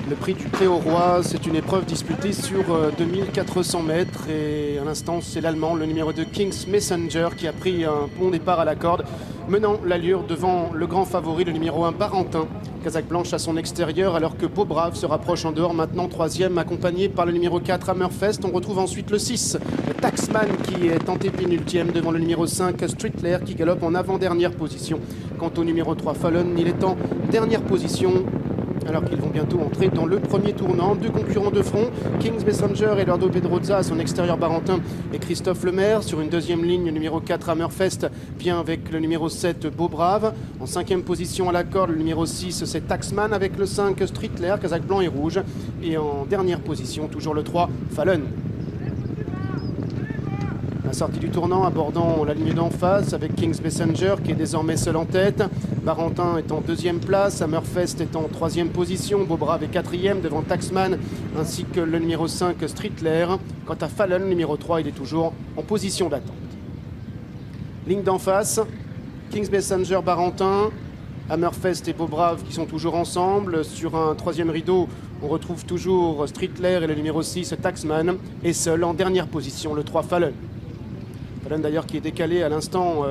Le prix du Pré au Roi, c'est une épreuve disputée sur 2400 mètres. Et à l'instant, c'est l'Allemand, le numéro 2, King's Messenger, qui a pris un bon départ à la corde, menant l'allure devant le grand favori, le numéro 1, Barentin. Casaque blanche à son extérieur, alors que Beau Brave se rapproche en dehors, maintenant troisième, accompagné par le numéro 4, Hammerfest. On retrouve ensuite le 6, Taxman, qui est tenté pénultième devant le numéro 5, Streetler, qui galope en avant-dernière position. Quant au numéro 3, Fallon, il est en dernière position, alors qu'ils vont bientôt entrer dans le premier tournant. Deux concurrents de front, King's Messenger, Eduardo Pedroza à son extérieur, Barentin et Christophe Lemaire. Sur une deuxième ligne, le numéro 4, Hammerfest, vient avec le numéro 7, Beau Brave. En cinquième position à la corde, le numéro 6, c'est Taxman, avec le 5, Streetler, casaque blanc et rouge. Et en dernière position, toujours le 3, Fallon. La sortie du tournant abordant la ligne d'en face avec King's Messenger qui est désormais seul en tête. Barentin est en deuxième place, Hammerfest est en troisième position, Beau Brave est quatrième devant Taxman ainsi que le numéro 5 Streetler. Quant à Fallon, numéro 3, il est toujours en position d'attente. Ligne d'en face, King's Messenger, Barentin, Hammerfest et Beau Brave qui sont toujours ensemble. Sur un troisième rideau, on retrouve toujours Streetler et le numéro 6 Taxman. Et seul en dernière position, le 3 Fallon. Fallon d'ailleurs qui est décalé à l'instant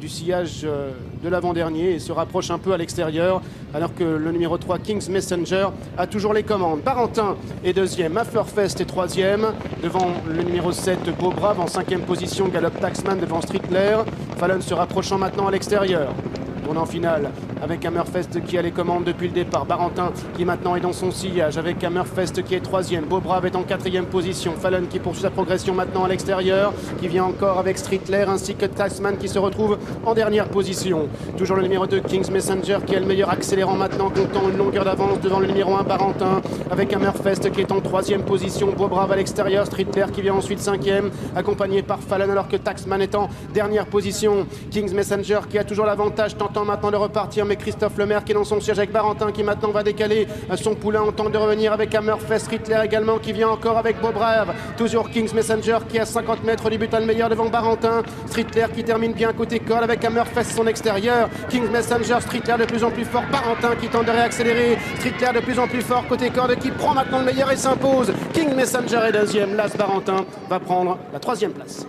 du sillage de l'avant-dernier et se rapproche un peu à l'extérieur, alors que le numéro 3, King's Messenger, a toujours les commandes. Barentin est deuxième, Hammerfest est troisième, devant le numéro 7, Beau Brave. En cinquième position, galope Taxman devant Streetler. Fallon se rapprochant maintenant à l'extérieur. Tournant final avec Hammerfest qui a les commandes depuis le départ. Barentin qui maintenant est dans son sillage avec Hammerfest qui est troisième. Beau Brave est en quatrième position. Fallon qui poursuit sa progression maintenant à l'extérieur, qui vient encore avec Streetler ainsi que Taxman qui se retrouve en dernière position. Toujours le numéro 2, King's Messenger, qui est le meilleur accélérant maintenant, comptant une longueur d'avance devant le numéro 1, Barentin, avec Hammerfest qui est en troisième position. Beau Brave à l'extérieur, Streetler qui vient ensuite cinquième, accompagné par Fallon, alors que Taxman est en dernière position. King's Messenger qui a toujours l'avantage, tentant maintenant de repartir, mais Christophe Lemaire qui est dans son siège avec Barentin qui maintenant va décaler son poulain en temps de revenir avec Hammerfest. Streetler également qui vient encore avec Beau Brave. Toujours King's Messenger qui est à 50 mètres du but à le meilleur devant Barentin. Streetler qui termine bien côté corde avec Hammerfest son extérieur. King's Messenger, Streetler de plus en plus fort. Barentin qui tente de réaccélérer. Streetler de plus en plus fort côté corde qui prend maintenant le meilleur et s'impose. King's Messenger est deuxième. Las Barentin va prendre la troisième place.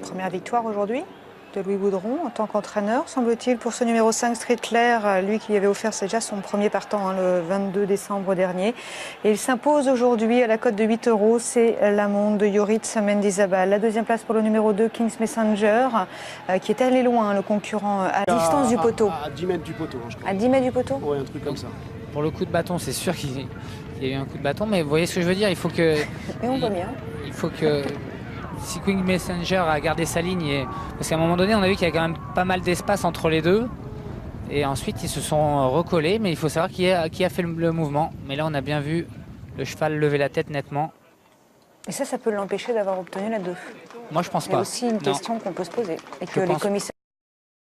Première victoire aujourd'hui de Louis Boudron en tant qu'entraîneur, semble-t-il, pour ce numéro 5, Streetler, lui qui lui avait offert déjà son premier partant le 22 décembre dernier. Et il s'impose aujourd'hui à la cote de 8 €. C'est la montre de Yoritz Mendizabal. La deuxième place pour le numéro 2, King's Messenger, qui est allé loin, le concurrent, à distance du poteau. À 10 mètres du poteau, je crois. À 10 mètres du poteau? Oui, un truc comme ça. Pour le coup de bâton, c'est sûr qu'il y a eu un coup de bâton, mais vous voyez ce que je veux dire, il faut que... Mais on voit bien. Il faut que... Si King's Messenger a gardé sa ligne, parce qu'à un moment donné, on a vu qu'il y a quand même pas mal d'espace entre les deux. Et ensuite, ils se sont recollés, mais il faut savoir qui a fait le mouvement. Mais là, on a bien vu le cheval lever la tête nettement. Et ça peut l'empêcher d'avoir obtenu la 2. Moi, je pense pas. C'est aussi une question qu'on peut se poser et que les commissaires